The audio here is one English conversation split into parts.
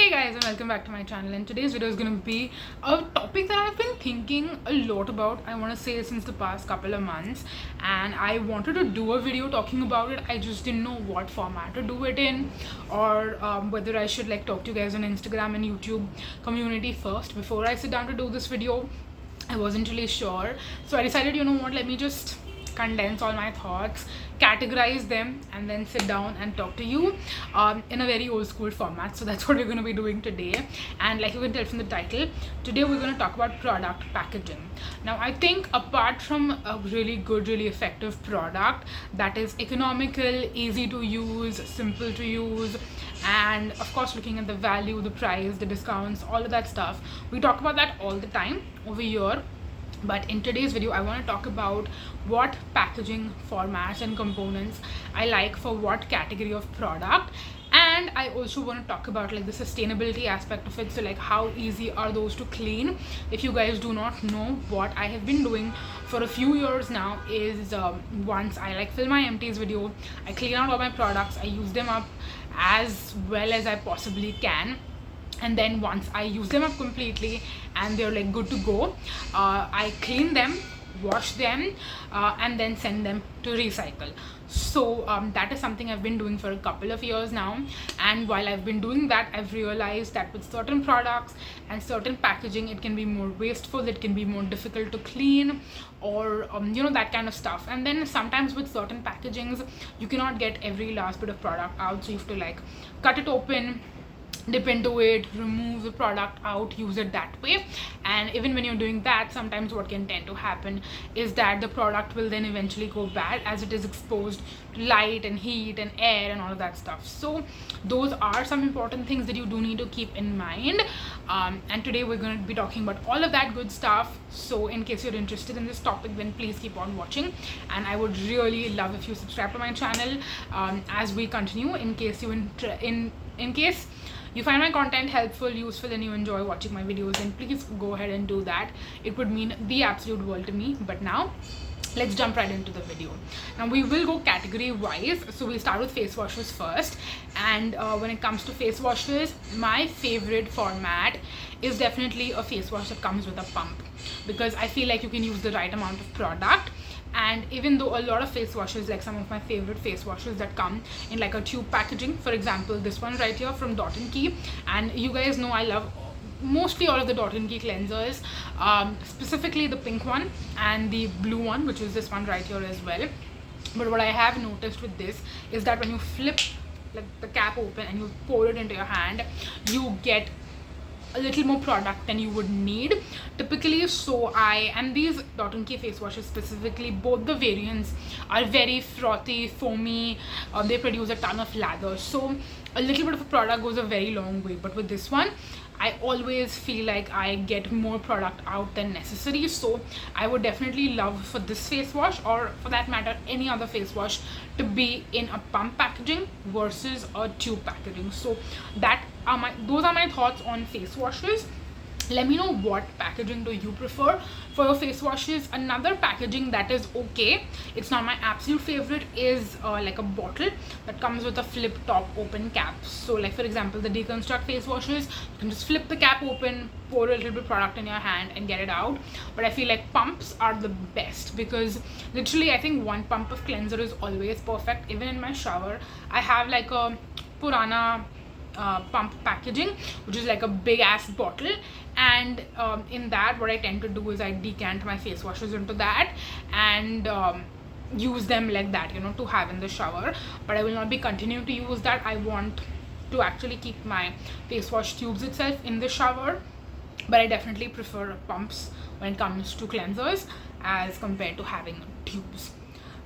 Hey guys, and welcome back to my channel, and today's video is going to be a topic that I've been thinking a lot about. I want to say since the past couple of months, and I wanted to do a video talking about it. I just didn't know what format to do it in, or whether I should like talk to you guys on Instagram and YouTube community first before I sit down to do this video. I wasn't really sure, so I decided, you know what, let me just condense all my thoughts, categorize them, and then sit down and talk to you in a very old school format. So that's what we're going to be doing today. And like you can tell from the title, today we're going to talk about product packaging. Now I think apart from a really good, really effective product that is economical, easy to use, simple to use, and of course looking at the value, the price, the discounts, all of that stuff, we talk about that all the time over here. But in today's video, I want to talk about what packaging formats and components I like for what category of product. And I also want to talk about like the sustainability aspect of it. So like how easy are those to clean? If you guys do not know, what I have been doing for a few years now is once I like film my empties video, I clean out all my products, I use them up as well as I possibly can, and then once I use them up completely and they're like good to go, I clean them, wash them, and then send them to recycle. So that is something I've been doing for a couple of years now, and while I've been doing that, I've realized that with certain products and certain packaging, it can be more wasteful, it can be more difficult to clean, or you know, that kind of stuff. And then sometimes with certain packagings, you cannot get every last bit of product out, so you have to like cut it open, dip into it, remove the product out, use it that way. And even when you're doing that, sometimes what can tend to happen is that the product will then eventually go bad as it is exposed to light and heat and air and all of that stuff. So those are some important things that you do need to keep in mind, and today we're going to be talking about all of that good stuff. So in case you're interested in this topic, then please keep on watching, and I would really love if you subscribe to my channel as we continue. In case you in case you find my content helpful, useful, and you enjoy watching my videos, then please go ahead and do that. It would mean the absolute world to me. But now let's jump right into the video. Now we will go category wise, so we'll start with face washes first. And when it comes to face washes, my favorite format is definitely a face wash that comes with a pump, because I feel like you can use the right amount of product. And even though a lot of face washes, like some of my favorite face washes that come in like a tube packaging, for example this one right here from Dot & Key, and you guys know I love mostly all of the Dot & Key cleansers, specifically the pink one and the blue one, which is this one right here as well. But what I have noticed with this is that when you flip like the cap open and you pour it into your hand, you get a little more product than you would need typically. So and these Dot & Key face washes specifically, both the variants are very frothy, foamy, they produce a ton of lather, so a little bit of a product goes a very long way. But with this one, I always feel like I get more product out than necessary. So I would definitely love for this face wash, or for that matter any other face wash, to be in a pump packaging versus a tube packaging. So those are my thoughts on face washes. Let me know what packaging do you prefer for your face washes. Another packaging that is okay, it's not my absolute favorite, is like a bottle that comes with a flip top open cap. So like for example the Deconstruct face washes, you can just flip the cap open, pour a little bit of product in your hand and get it out. But I feel like pumps are the best, because literally I think one pump of cleanser is always perfect. Even in my shower, I have like a Purana pump packaging, which is like a big ass bottle, and in that what I tend to do is I decant my face washes into that and use them like that, you know, to have in the shower. But I will not be continuing to use that. I want to actually keep my face wash tubes itself in the shower, but I definitely prefer pumps when it comes to cleansers as compared to having tubes.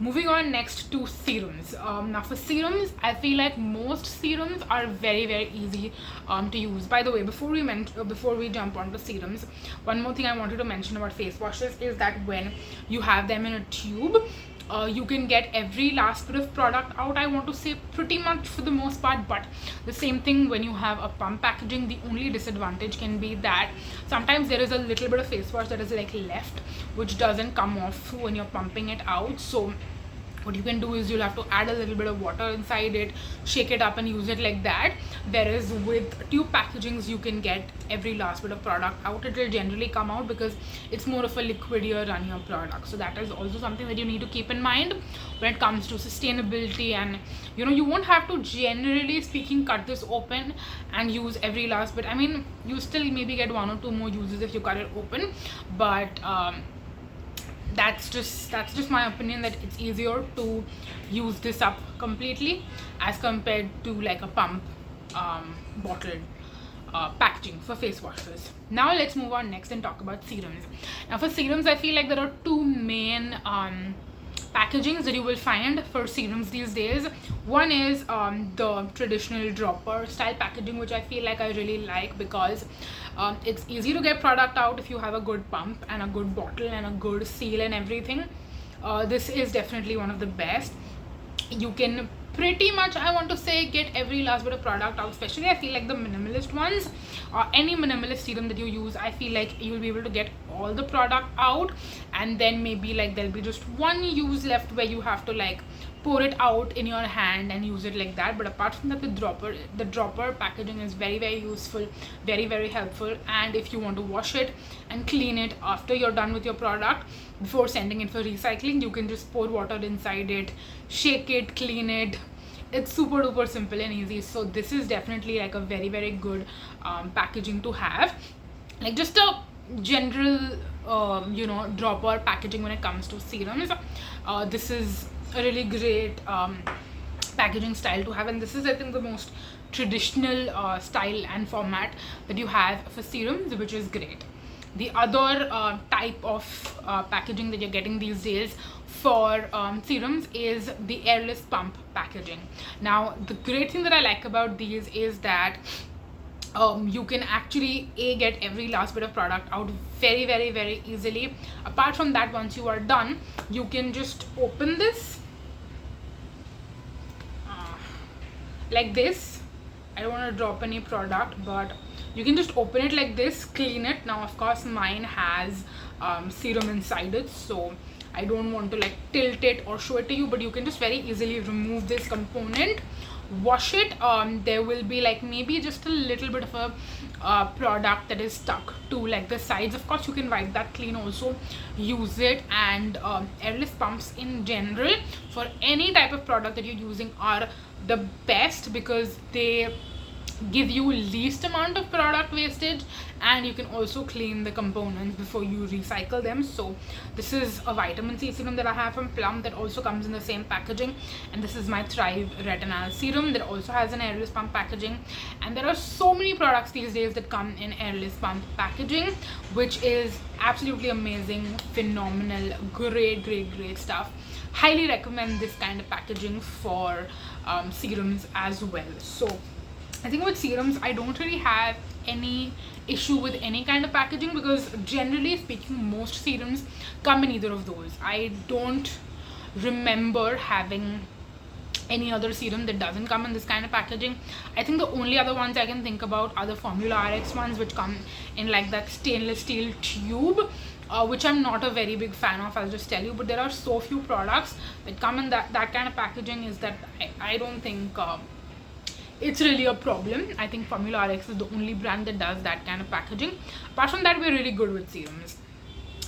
Moving on next to serums. Now for serums, I feel like most serums are very, very easy to use. By the way, before we jump onto serums, one more thing I wanted to mention about face washes is that when you have them in a tube, you can get every last bit of product out, I want to say, pretty much for the most part. But the same thing when you have a pump packaging, the only disadvantage can be that sometimes there is a little bit of face wash that is like left, which doesn't come off when you're pumping it out. So what you can do is you'll have to add a little bit of water inside it, shake it up and use it like that. Whereas with tube packagings, you can get every last bit of product out. It will generally come out because it's more of a liquidier, runnier product. So that is also something that you need to keep in mind when it comes to sustainability. And you won't have to, generally speaking, cut this open and use every last bit. I mean, you still maybe get 1 or 2 more uses if you cut it open, but that's just my opinion, that it's easier to use this up completely as compared to like a pump bottled packaging for face washes. Now let's move on next and talk about serums. Now for serums, I feel like there are 2 main packagings that you will find for serums these days. One is the traditional dropper style packaging, which I feel like I really like because it's easy to get product out if you have a good pump and a good bottle and a good seal and everything. This is definitely one of the best. You can pretty much, I want to say, get every last bit of product out. Especially I feel like the minimalist ones, or any minimalist serum that you use, I feel like you'll be able to get all the product out, and then maybe like there'll be just 1 use left where you have to like pour it out in your hand and use it like that. But apart from that, the dropper packaging is very, very useful, very, very helpful. And if you want to wash it and clean it after you're done with your product, before sending it for recycling, you can just pour water inside it, shake it, clean it. It's super duper simple and easy. So this is definitely like a very, very good packaging to have, like just a general dropper packaging when it comes to serums. This is a really great packaging style to have, and this is, I think, the most traditional style and format that you have for serums, which is great. The other type of packaging that you're getting these days for serums is the airless pump packaging. Now the great thing that I like about these is that you can actually get every last bit of product out very, very, very easily. Apart from that, once you are done, you can just open this like this. I don't want to drop any product, but you can just open it like this, clean it. Now of course mine has serum inside it, so I don't want to like tilt it or show it to you, but you can just very easily remove this component, wash it. There will be like maybe just a little bit of a product that is stuck to like the sides. Of course you can wipe that clean also, use it. And airless pumps in general for any type of product that you're using are the best because they give you least amount of product wastage, and you can also clean the components before you recycle them. So this is a vitamin C serum that I have from Plum that also comes in the same packaging, and this is my Thrive Retinol serum that also has an airless pump packaging. And there are so many products these days that come in airless pump packaging, which is absolutely amazing, phenomenal, great stuff. Highly recommend this kind of packaging for serums as well. So I think with serums, I don't really have any issue with any kind of packaging because generally speaking, most serums come in either of those. I don't remember having any other serum that doesn't come in this kind of packaging. I think the only other ones I can think about are the Formula RX ones, which come in like that stainless steel tube, which I'm not a very big fan of, I'll just tell you. But there are so few products that come in that kind of packaging is that I don't think it's really a problem. I think Formula RX is the only brand that does that kind of packaging. Apart from that, we're really good with serums.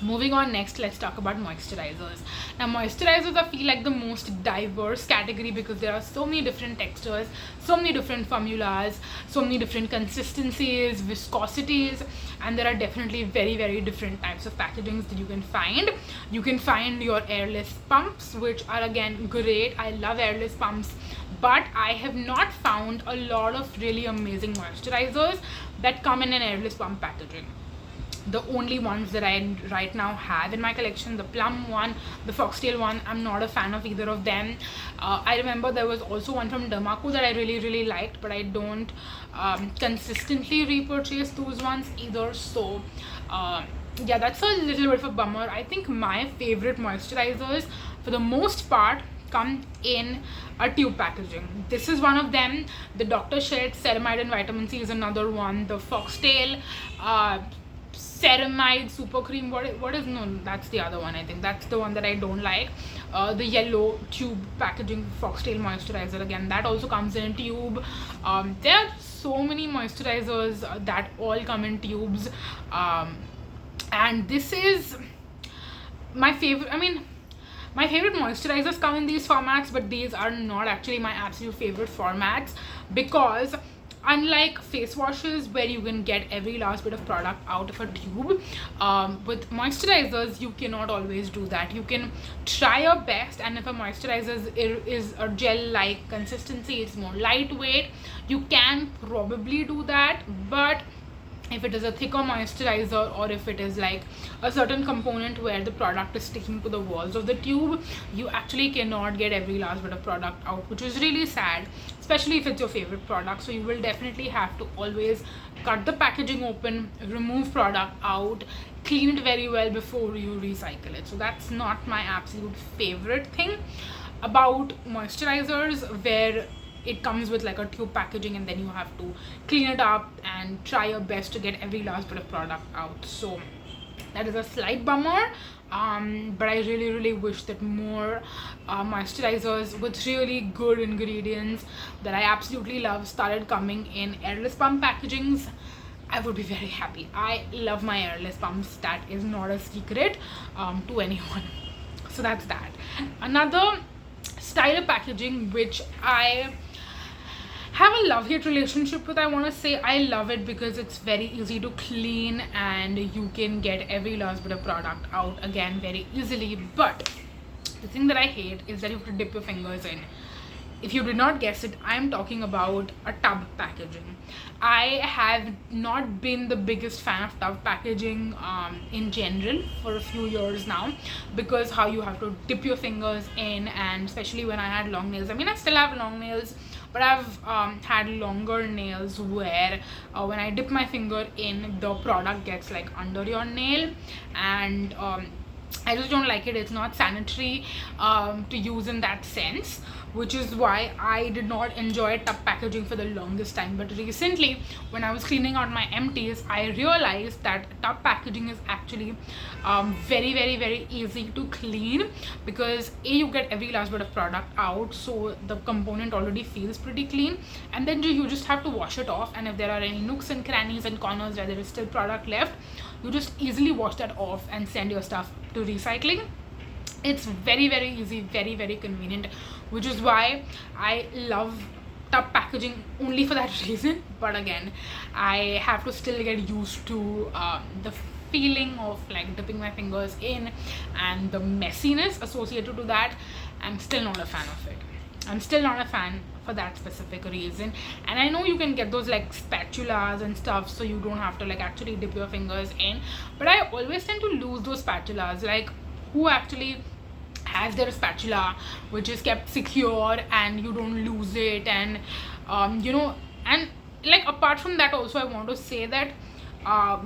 Moving on, next let's talk about moisturizers. Now moisturizers, I feel like the most diverse category because there are so many different textures, so many different formulas, so many different consistencies, viscosities, and there are definitely very different types of packagings that you can find. You can find your airless pumps, which are again great. I love airless pumps, but I have not found a lot of really amazing moisturizers that come in an airless pump packaging. The only ones that I right now have in my collection, the Plum one, the Foxtail one, I'm not a fan of either of them. I remember there was also one from Dermaco that I really liked, but I don't consistently repurchase those ones either. So yeah, that's a little bit of a bummer. I think my favorite moisturizers for the most part come in a tube packaging. This is one of them. The Dr. Sheth's Ceramide and Vitamin C is another one. The Foxtail Ceramide Super Cream, what is no, that's the other one. I think that's the one that I don't like. the yellow tube packaging Foxtail moisturizer. Again, that also comes in a tube. There are so many moisturizers that all come in tubes, and this is my favorite. I mean, my favorite moisturizers come in these formats, but these are not actually my absolute favorite formats, because unlike face washes where you can get every last bit of product out of a tube, with moisturizers you cannot always do that. You can try your best, and if a moisturizer is a gel like consistency, it's more lightweight, you can probably do that. But if it is a thicker moisturizer, or if it is like a certain component where the product is sticking to the walls of the tube, you actually cannot get every last bit of product out, which is really sad, especially if it's your favorite product. So you will definitely have to always cut the packaging open, remove product out, clean it very well before you recycle it. So that's not my absolute favorite thing about moisturizers, where it comes with like a tube packaging and then you have to clean it up and try your best to get every last bit of product out. So that is a slight bummer, but I really wish that more moisturizers with really good ingredients that I absolutely love started coming in airless pump packagings. I would be very happy. I love my airless pumps. That is not a secret to anyone. So that's that. Another style of packaging which I have a love-hate relationship with, I want to say. I love it because it's very easy to clean and you can get every last bit of product out again very easily. But the thing that I hate is that you have to dip your fingers in. If you did not guess it, I'm talking about a tub packaging. I have not been the biggest fan of tub packaging in general for a few years now, because how you have to dip your fingers in, and especially when I had long nails. I mean, I still have long nails, but I've had longer nails where when I dip my finger in, the product gets like under your nail, and I just don't like it. It's not sanitary to use in that sense, which is why I did not enjoy tub packaging for the longest time. But recently, when I was cleaning out my empties, I realized that tub packaging is actually very easy to clean, because you get every last bit of product out, so the component already feels pretty clean, and then you just have to wash it off. And if there are any nooks and crannies and corners where there is still product left, you just easily wash that off and send your stuff to recycling. It's very easy, very convenient, which is why I love tub packaging only for that reason. But again, I have to still get used to the feeling of like dipping my fingers in and the messiness associated to that. I'm still not a fan of it. I'm still not a fan for that specific reason. And I know you can get those like spatulas and stuff, so you don't have to like actually dip your fingers in, but I always tend to lose those spatulas. Like, who actually has their spatula which is kept secure and you don't lose it? And you know, and like apart from that also, I want to say that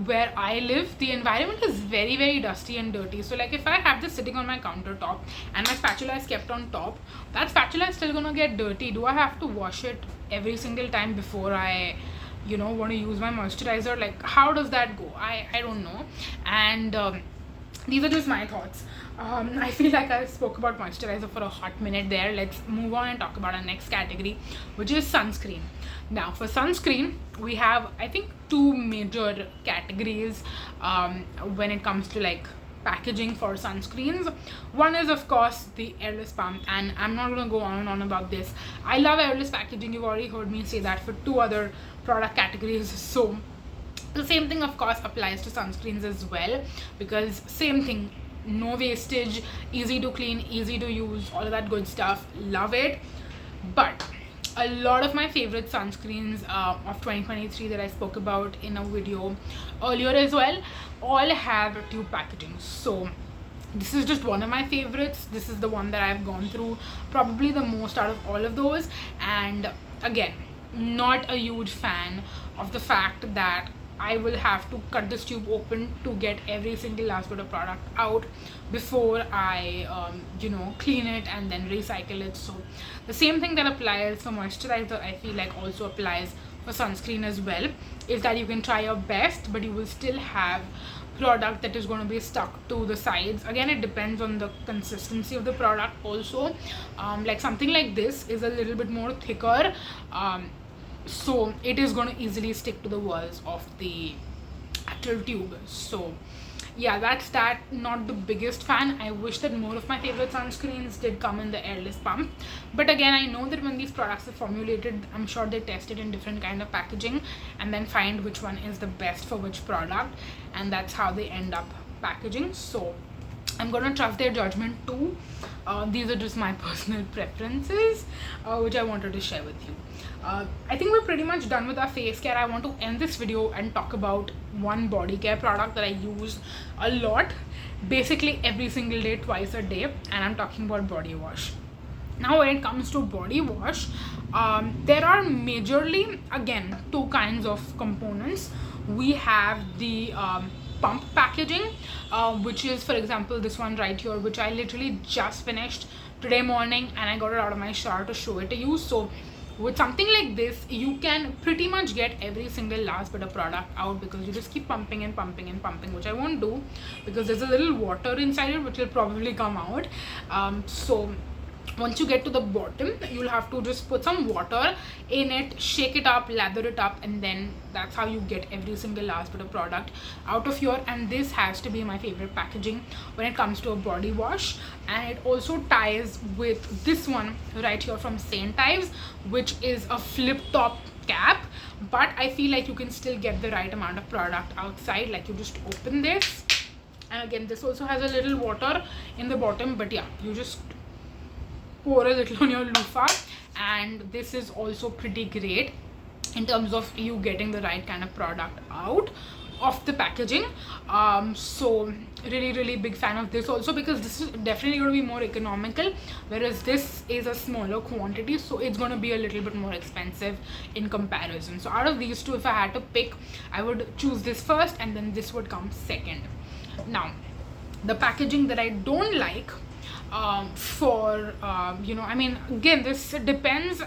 where I live, the environment is very dusty and dirty. So like if I have this sitting on my countertop and my spatula is kept on top, that spatula is still gonna get dirty. Do I have to wash it every single time before I, you know, want to use my moisturizer? Like, how does that go? I don't know. And these are just my thoughts. I feel like I spoke about moisturizer for a hot minute there. Let's move on and talk about our next category, which is sunscreen. Now for sunscreen, we have, I think, two major categories when it comes to like packaging for sunscreens. One is of course the airless pump, and I'm not going to go on and on about this. I love airless packaging. You've already heard me say that for two other product categories. So the same thing of course applies to sunscreens as well, because same thing, no wastage, easy to clean, easy to use, all of that good stuff. Love it. But a lot of my favorite sunscreens of 2023 that I spoke about in a video earlier as well, all have tube packaging. So this is just one of my favorites. This is the one that I've gone through probably the most out of all of those. And again, not a huge fan of the fact that I will have to cut this tube open to get every single last bit of product out before I you know, clean it and then recycle it. So the same thing that applies for moisturizer, I feel like also applies for sunscreen as well, is that you can try your best, but you will still have product that is going to be stuck to the sides. Again, it depends on the consistency of the product also. Like something like this is a little bit more thicker, so it is going to easily stick to the walls of the actual tube. So yeah, that's that. Not the biggest fan. I wish that more of my favorite sunscreens did come in the airless pump, but again, I know that when these products are formulated, I'm sure they test it in different kind of packaging and then find which one is the best for which product, and that's how they end up packaging. So I'm gonna trust their judgment too. These are just my personal preferences, which I wanted to share with you. I think we're pretty much done with our face care. I want to end this video and talk about one body care product that I use a lot, basically every single day, twice a day, and I'm talking about body wash. Now, when it comes to body wash, there are majorly, again, two kinds of components. We have the pump packaging, which is, for example, this one right here, which I literally just finished today morning, and I got it out of my shower to show it to you. So with something like this, you can pretty much get every single last bit of product out, because you just keep pumping and pumping and pumping, which I won't do because there's a little water inside it which will probably come out. So once you get to the bottom, you'll have to just put some water in it, shake it up, lather it up, and then that's how you get every single last bit of product out of here. And this has to be my favorite packaging when it comes to a body wash. And it also ties with this one right here from St. Ives, which is a flip top cap, but I feel like you can still get the right amount of product outside. Like, you just open this, and again, this also has a little water in the bottom, but yeah, you just pour a little on your loofah, and this is also pretty great in terms of you getting the right kind of product out of the packaging. So really big fan of this also, because this is definitely going to be more economical, whereas this is a smaller quantity, so it's going to be a little bit more expensive in comparison. So out of these two, if I had to pick, I would choose this first, and then this would come second. Now, the packaging that I don't like, I mean, again, this depends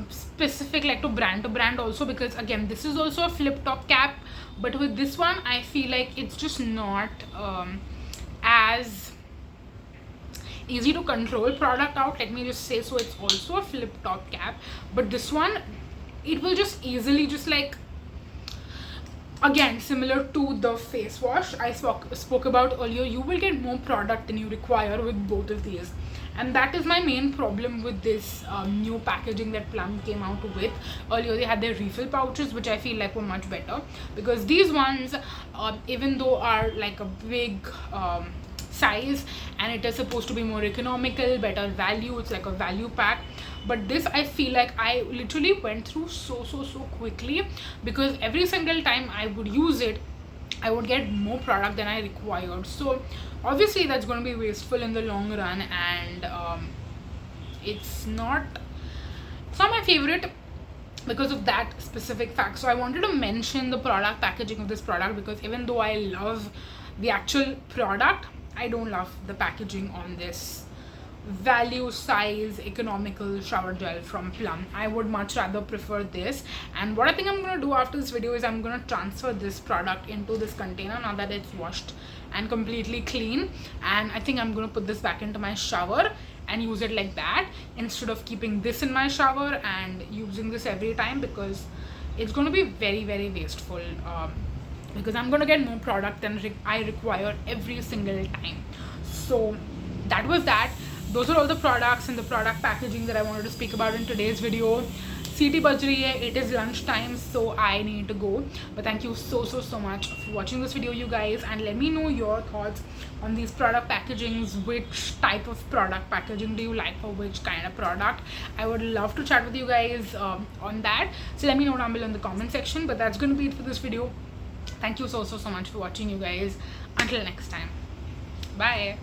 specific, like, to brand also, because again, this is also a flip top cap, but with this one, I feel like it's just not as easy to control product out. Let me just say, so it's also a flip top cap, but this one, it will just easily, just like, again, similar to the face wash I spoke about earlier, you will get more product than you require with both of these. And that is my main problem with this new packaging that Plum came out with. Earlier they had their refill pouches, which I feel like were much better, because these ones, even though are like a big size, and it is supposed to be more economical, better value, it's like a value pack, but this, I feel like I literally went through so quickly, because every single time I would use it, I would get more product than I required. So obviously that's going to be wasteful in the long run, and it's not my favorite because of that specific fact. So I wanted to mention the product packaging of this product, because even though I love the actual product, I don't love the packaging on this value size economical shower gel from Plum. I would much rather prefer this. And what I think I'm going to do after this video is I'm going to transfer this product into this container now that it's washed and completely clean, and I think I'm going to put this back into my shower and use it like that, instead of keeping this in my shower and using this every time, because it's going to be very wasteful, because I'm going to get more product than I require every single time. So that was that. Those are all the products and the product packaging that I wanted to speak about in today's video. CT baj rahi hai, it is lunchtime, so I need to go. But thank you so much for watching this video, you guys, and let me know your thoughts on these product packagings. Which type of product packaging do you like for which kind of product? I would love to chat with you guys on that, so let me know down below in the comment section. But that's going to be it for this video. Thank you so much for watching, you guys. Until next time, bye.